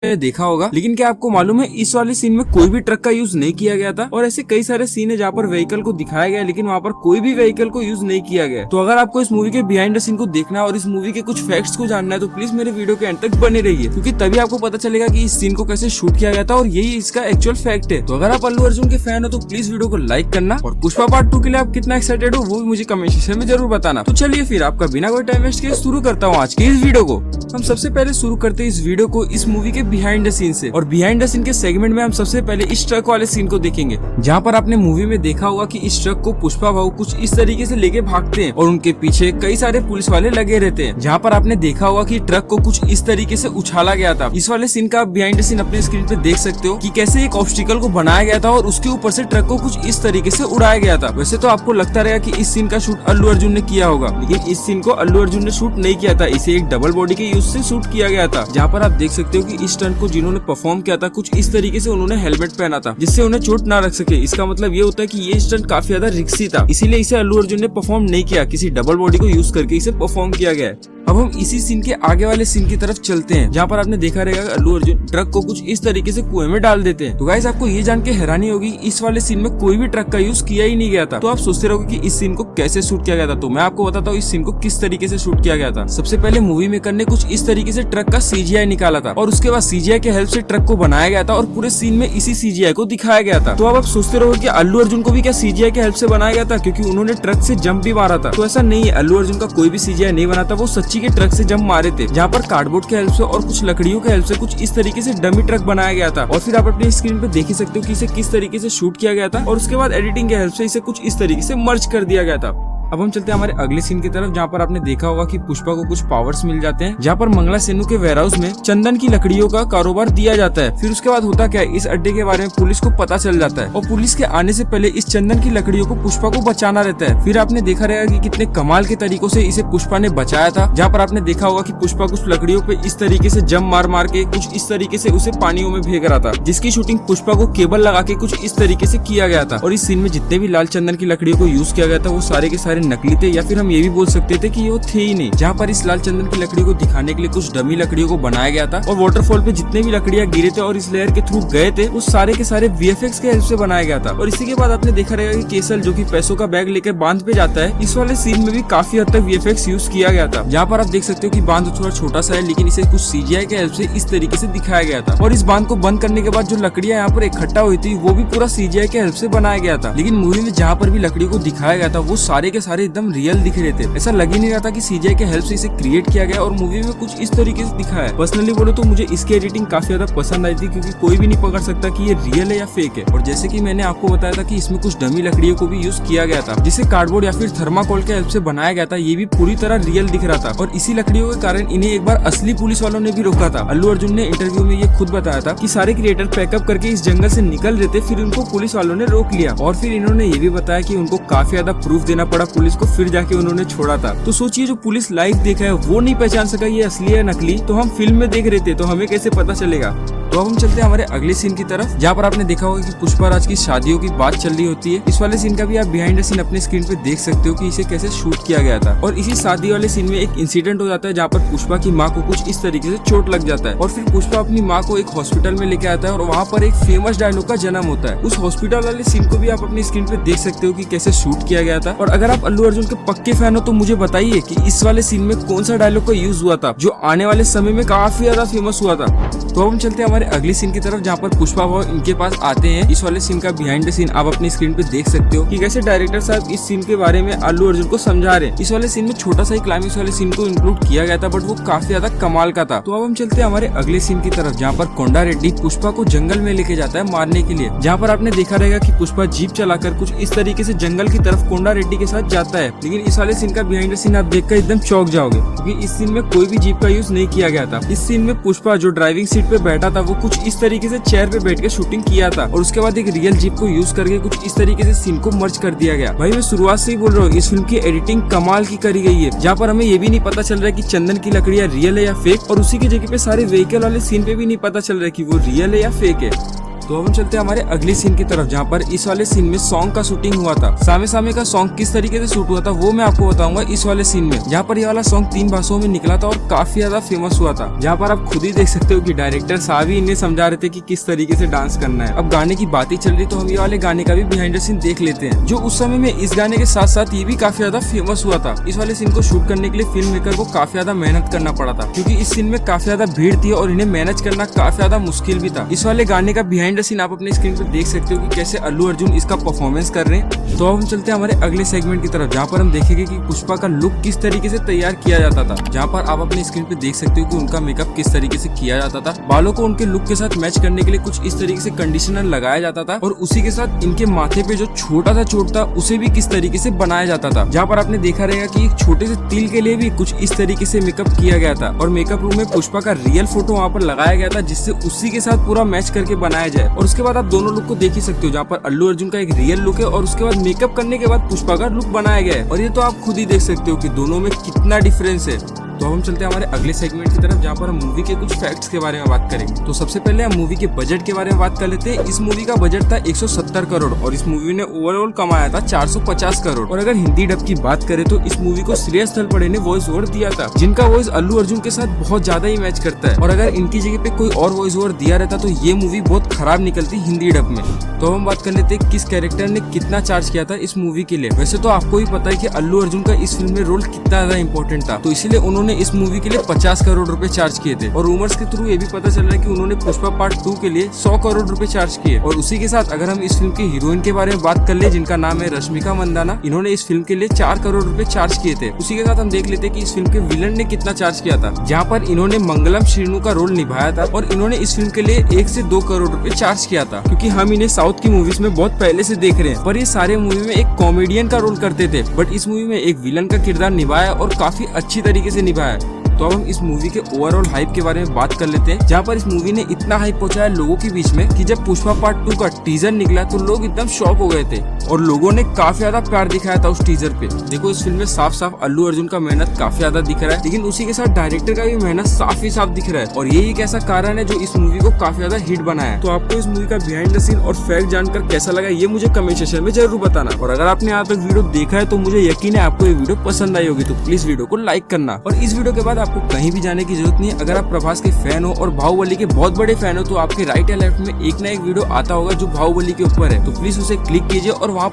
देखा होगा, लेकिन क्या आपको मालूम है इस वाले सीन में कोई भी ट्रक का यूज नहीं किया गया था। और ऐसे कई सारे सीन है जहाँ पर व्हीकल को दिखाया गया है, लेकिन वहाँ पर कोई भी व्हीकल को यूज नहीं किया गया। तो अगर आपको इस मूवी के बिहाइंड द सीन को देखना है और इस मूवी के कुछ फैक्ट्स को जानना है तो प्लीज मेरे वीडियो के एंड तक बने रहिए, क्योंकि तभी आपको पता चलेगा कि इस सीन को कैसे शूट किया गया था और यही इसका एक्चुअल फैक्ट है। तो अगर आप अल्लू अर्जुन के फैन हो तो प्लीज वीडियो को लाइक करना और पुष्पा पार्ट 2 के लिए आप कितना एक्साइटेड हो वो भी मुझे कमेंट सेक्शन में जरूर बताना। तो चलिए फिर आपका बिना कोई टाइम वेस्ट किए शुरू करता हूँ आज के इस वीडियो को। हम सबसे पहले शुरू करते हैं इस वीडियो को इस मूवी के बिहाइंड द सीन से। और बिहाइंड द सीन के सेगमेंट में हम सबसे पहले इस ट्रक वाले सीन को देखेंगे, जहाँ पर आपने मूवी में देखा होगा कि इस ट्रक को पुष्पा भाऊ कुछ इस तरीके से लेके भागते हैं और उनके पीछे कई सारे पुलिस वाले लगे रहते हैं। जहाँ पर आपने देखा होगा कि ट्रक को कुछ इस तरीके से उछाला गया था। इस वाले सीन का आप बिहाइंड द सीन अपने स्क्रीन पे देख सकते हो कि कैसे एक ऑब्स्टिकल को बनाया गया था और उसके ऊपर से ट्रक को कुछ इस तरीके से उड़ाया गया था। वैसे तो आपको लगता रहेगा कि इस सीन का शूट अल्लू अर्जुन ने किया होगा, लेकिन इस सीन को अल्लू अर्जुन ने शूट नहीं किया था। इसे एक डबल बॉडी के यूज से शूट किया गया था, जहाँ पर आप देख सकते हो कि इस स्टंट को जिन्होंने परफॉर्म किया था कुछ इस तरीके से उन्होंने हेलमेट पहना था, जिससे उन्हें चोट ना लग सके। इसका मतलब ये होता है कि ये स्टंट काफी ज्यादा रिस्की था, इसीलिए इसे अल्लू अर्जुन ने परफॉर्म नहीं किया, किसी डबल बॉडी को यूज करके इसे परफॉर्म किया गया है। अब हम इसी सीन के आगे वाले सीन की तरफ चलते हैं, जहाँ पर आपने देखा रहेगा अल्लू अर्जुन ट्रक को कुछ इस तरीके से कुएं में डाल देते हैं। तो गाइस आपको ये जान के हैरानी होगी इस वाले सीन में कोई भी ट्रक का यूज किया ही नहीं गया था। तो आप सोचते रहोगे कि इस सीन को कैसे शूट किया गया था, तो मैं आपको बताता हूँ इस सीन को किस तरीके से शूट किया गया था। सबसे पहले मूवी मेकर ने कुछ इस तरीके से ट्रक का CGI निकाला था और उसके बाद CGI के हेल्प से ट्रक को बनाया गया था और पूरे सीन में इसी CGI को दिखाया गया था। तो अब आप सोचते रहोगे कि अल्लू अर्जुन को भी क्या CGI के हेल्प से बनाया गया था, क्योंकि उन्होंने ट्रक से जंप भी मारा था। तो ऐसा नहीं है, अल्लू अर्जुन का कोई भी CGI नहीं बना था, वो सच्ची के ट्रक से जंप मारे थे, जहाँ पर कार्डबोर्ड के हेल्प से और कुछ लकड़ियों के हेल्प से कुछ इस तरीके से डमी ट्रक बनाया गया था। और फिर आप अपनी स्क्रीन पे देख ही सकते हो कि इसे किस तरीके से शूट किया गया था और उसके बाद एडिटिंग के हेल्प से इसे कुछ इस तरीके से मर्ज कर दिया गया था। अब हम चलते हैं हमारे अगले सीन की तरफ, जहाँ पर आपने देखा होगा कि पुष्पा को कुछ पावर्स मिल जाते हैं, जहाँ पर मंगला सेनु के वेयरहाउस में चंदन की लकड़ियों का कारोबार दिया जाता है। फिर उसके बाद होता क्या है, इस अड्डे के बारे में पुलिस को पता चल जाता है और पुलिस के आने से पहले इस चंदन की लकड़ियों को पुष्पा को बचाना रहता है। फिर आपने देखा रहेगा कि कितने कमाल के तरीकों से इसे पुष्पा ने बचाया था, जहाँ पर आपने देखा होगा कि पुष्पा कुछ लकड़ियों पे इस तरीके से जम मार मार के कुछ इस तरीके से उसे पानियों में भेज रहा था, जिसकी शूटिंग पुष्पा को केबल लगा के कुछ इस तरीके से किया गया था। और इस सीन में जितने भी लाल चंदन की लकड़ियों को यूज किया गया था वो सारे के सारे नकली थे, या फिर हम ये भी बोल सकते थे कि वो थे ही नहीं। जहाँ पर इस लाल चंदन की लकड़ी को दिखाने के लिए कुछ डमी लकड़ियों को बनाया गया था और वाटरफॉल पे जितने भी लकड़ियां गिरे थे और इस लेयर के थ्रू गए थे वो सारे के सारे VFX के हेल्प से बनाया गया था। और इसी के बाद आपने देखा रहेगा कि केसल जो कि पैसों का बैग लेकर बांध पे जाता है, इस वाले सीन में भी काफी हद तक VFX यूज किया गया था। जहाँ पर आप देख सकते हो कि बांध थोड़ा छोटा सा है, लेकिन इसे कुछ CGI के हेल्प से इस तरीके से दिखाया गया था। और इस बांध को बंद करने के बाद जो लकड़ियां यहाँ पर इकट्ठा हुई थी वो भी पूरा CGI के हेल्प से बनाया गया था। लेकिन मूवी में जहाँ पर भी लकड़ियों को दिखाया गया था वो सारे के सारे एकदम रियल दिख रहे थे, ऐसा लग ही नहीं रहा था कि CGI के हेल्प से इसे क्रिएट किया गया और मूवी में कुछ इस तरीके से दिखाया है। पर्सनली बोलो तो मुझे इसकी एडिटिंग काफी ज्यादा पसंद आई थी, क्योंकि कोई भी नहीं पकड़ सकता कि ये रियल है या फेक है। और जैसे कि मैंने आपको बताया था कि इसमें कुछ डमी लकड़ियों को भी यूज किया गया था, जिसे कार्डबोर्ड या फिर थर्माकोल के हेल्प से बनाया गया था, ये भी पूरी तरह रियल दिख रहा था। और इसी लकड़ियों के कारण इन्हें एक बार असली पुलिस वालों ने भी रोका था। अल्लू अर्जुन ने इंटरव्यू में ये खुद बताया था कि सारे क्रिएटर पैकअप करके इस जंगल से निकल रहे थे, फिर उनको पुलिस वालों ने रोक लिया। और फिर इन्होंने ये भी बताया कि उनको काफी ज्यादा प्रूफ देना पड़ा पुलिस को, फिर जाके उन्होंने छोड़ा था। तो सोचिए जो पुलिस लाइव देखा है वो नहीं पहचान सका ये असली है नकली, तो हम फिल्म में देख रहे थे तो हमें कैसे पता चलेगा। तो अब हम चलते हैं हमारे अगले सीन की तरफ, जहाँ पर आपने देखा होगा कि पुष्पा राज की शादियों की बात चल रही होती है। इस वाले सीन का भी आप बिहाइंड द सीन अपने स्क्रीन पे देख सकते हो कि इसे कैसे शूट किया गया था। और इसी शादी वाले सीन में एक इंसिडेंट हो जाता है, जहाँ पर पुष्पा की माँ को कुछ इस तरीके से चोट लग जाता है और फिर पुष्पा अपनी माँ को एक हॉस्पिटल में लेके आता है और वहाँ पर एक फेमस डायलॉग का जन्म होता है। उस हॉस्पिटल वाले सीन को भी आप अपनी स्क्रीन पे देख सकते हो कि कैसे शूट किया गया था। और अगर आप अल्लू अर्जुन के पक्के फैन हो तो मुझे बताइए कि इस वाले सीन में कौन सा डायलॉग का यूज हुआ था जो आने वाले समय में काफी ज्यादा फेमस हुआ था। तो अब हम चलते हैं हमारे अगले सीन की तरफ, जहाँ पर पुष्पा भाव इनके पास आते हैं। इस वाले सीन का बिहाइंड द सीन आप अपनी स्क्रीन पे देख सकते हो कि कैसे डायरेक्टर साहब इस सीन के बारे में अल्लू अर्जुन को समझा रहे हैं। इस वाले सीन में छोटा सा ही क्लाइमेक्स वाले सीन को इंक्लूड किया गया था, बट वो काफी ज्यादा कमाल का था। तो अब हम चलते हैं हमारे अगले सीन की तरफ, जहाँ पर कोंडा रेड्डी पुष्पा को जंगल में लेके जाता है मारने के लिए। जहाँ पर आपने देखा रहेगा कि पुष्पा जीप चलाकर कुछ इस तरीके से जंगल की तरफ कोंडा रेड्डी के साथ जाता है। लेकिन इस वाले सीन का बिहाइंड द सीन आप देखकर एकदम चौंक जाओगे, क्योंकि इस सीन में कोई भी जीप का यूज नहीं किया गया था। इस सीन में पुष्पा जो ड्राइविंग सीट पे बैठा था वो कुछ इस तरीके से चेयर पे बैठ के शूटिंग किया था और उसके बाद एक रियल जीप को यूज करके कुछ इस तरीके से सीन को मर्ज कर दिया गया। भाई मैं शुरुआत से ही बोल रहा हूँ इस फिल्म की एडिटिंग कमाल की करी गई है, जहाँ पर हमें ये भी नहीं पता चल रहा है कि चंदन की लकड़ियाँ रियल है या फेक, और उसी की जगह पे सारे व्हीकल वाले सीन पे भी नहीं पता चल रहा है कि वो रियल है या फेक है। तो अब हम चलते हैं हमारे अगले सीन की तरफ, जहाँ पर इस वाले सीन में सॉन्ग का शूटिंग हुआ था। सामे सामे का सॉन्ग किस तरीके से शूट हुआ था वो मैं आपको बताऊंगा इस वाले सीन में, जहाँ पर ये वाला सॉन्ग 3 भाषाओं में निकला था और काफी ज्यादा फेमस हुआ था। जहाँ पर आप खुद ही देख सकते हो कि डायरेक्टर साहब ही इन्हें समझा रहे थे कि किस तरीके से डांस करना है। अब गाने की बात ही चल रही तो हम ये वाले गाने का भी बिहाइंड द सीन देख लेते हैं, जो उस समय में इस गाने के साथ साथ ये भी काफी ज्यादा फेमस हुआ था। इस वाले सीन को शूट करने के लिए फिल्म मेकर को काफी ज्यादा मेहनत करना पड़ा था, क्योंकि इस सीन में काफी ज्यादा भीड़ थी और इन्हें मैनेज करना काफी ज्यादा मुश्किल भी था। इस वाले गाने का बिहाइंड द सीन आप अपने स्क्रीन पर देख सकते हो कि कैसे अल्लू अर्जुन इसका परफॉर्मेंस कर रहे हैं। तो अब हम चलते हैं हमारे अगले सेगमेंट की तरफ, जहाँ पर हम देखेंगे कि पुष्पा का लुक किस तरीके से तैयार किया जाता था। जहाँ पर आप अपने स्क्रीन पे देख सकते हो कि उनका मेकअप किस तरीके से किया जाता था। बालों को उनके लुक के साथ मैच करने के लिए कुछ इस तरीके से कंडीशनर लगाया जाता था, और उसी के साथ इनके माथे पे जो छोटा सा चोट था उसे भी किस तरीके से बनाया जाता था। जहाँ पर आपने देखा रहेगा कि एक छोटे से तिल के लिए भी कुछ इस तरीके से मेकअप किया गया था, और मेकअप रूम में पुष्पा का रियल फोटो वहाँ पर लगाया गया था, जिससे उसी के साथ पूरा मैच करके बनाया जाए। और उसके बाद आप दोनों लुक को देख ही सकते हो, जहाँ पर अल्लू अर्जुन का एक रियल लुक है और उसके बाद मेकअप करने के बाद पुष्पा का लुक बनाया गया है। और ये तो आप खुद ही देख सकते हो कि दोनों में कितना डिफरेंस है। तो हम चलते हैं हमारे अगले सेगमेंट की तरफ, जहाँ पर हम मूवी के कुछ फैक्ट्स के बारे में बात करेंगे। तो सबसे पहले हम मूवी के बजट के बारे में बात कर लेते हैं। इस मूवी का बजट था 170 करोड़ और इस मूवी ने ओवरऑल कमाया था 450 करोड़। और अगर हिंदी डब की बात करें तो इस मूवी को श्रेयस तलपड़े ने वॉइस ओवर दिया था, जिनका वॉइस अल्लू अर्जुन के साथ बहुत ज्यादा ही मैच करता है। और अगर इनकी जगह पे कोई और वॉइस ओवर दिया रहता तो ये मूवी बहुत खराब निकलती हिंदी डब में। तो हम बात कर लेते हैं किस कैरेक्टर ने कितना चार्ज किया था इस मूवी के लिए। वैसे तो आपको ही पता है कि अल्लू अर्जुन का इस फिल्म में रोल कितना ज्यादा इंपॉर्टेंट था, तो इसीलिए उन्होंने इस मूवी के लिए 50 करोड़ रुपए चार्ज किए थे। और रूमर्स के थ्रू ये भी पता चल रहा है कि उन्होंने पुष्पा पार्ट 2 के लिए 100 करोड़ रुपए चार्ज किए। और उसी के साथ अगर हम इस फिल्म की हीरोइन के बारे में बात कर ले, जिनका नाम है रश्मिका मंदाना, इन्होंने इस फिल्म के लिए 4 करोड़ रुपए चार्ज किए थे। उसी के साथ हम देख लेते हैं कि इस फिल्म के विलन ने कितना चार्ज किया था, जहाँ पर इन्होंने मंगलम श्रीनु का रोल निभाया था और इन्होंने इस फिल्म के लिए 1 से 2 करोड़ रुपए चार्ज किया था। क्योंकि हम इन्हें साउथ की मूवीज में बहुत पहले से देख रहे हैं, पर ये सारे मूवी में एक कॉमेडियन का रोल करते थे, बट इस मूवी में एक विलन का किरदार निभाया और काफी अच्छी तरीके से निभाया। तो अब हम इस मूवी के ओवरऑल हाइप के बारे में बात कर लेते हैं, जहाँ पर इस मूवी ने इतना हाइप पहुंचाया लोगों के बीच में कि जब पुष्पा पार्ट 2 का टीजर निकला तो लोग एकदम शॉक हो गए थे और लोगों ने काफी ज्यादा प्यार दिखाया था उस टीजर पे। देखो इस फिल्म में साफ साफ अल्लू अर्जुन का मेहनत काफी ज्यादा दिख रहा है, लेकिन उसी के साथ डायरेक्टर का भी मेहनत साफ ही साफ दिख रहा है। और यही एक ऐसा कारण है जो इस मूवी को काफी ज्यादा हिट बनाया है। तो आपको इस मूवी का बिहाइंड द सीन और फैक्ट जानकर कैसा लगा ये मुझे कमेंट सेक्शन में जरूर बताना। और अगर आपने यहाँ तक वीडियो देखा है तो मुझे यकीन है आपको ये वीडियो पसंद आई होगी, तो प्लीज वीडियो को लाइक करना। और इस वीडियो के बाद आपको कहीं भी जाने की जरूरत नहीं है। अगर आप प्रभास के फैन हो और बाहुबली के बहुत बड़े फैन हो तो आपके राइट या लेफ्ट में एक ना एक वीडियो आता होगा जो बाहुबली के ऊपर है, तो प्लीज उसे क्लिक कीजिए और वहाँ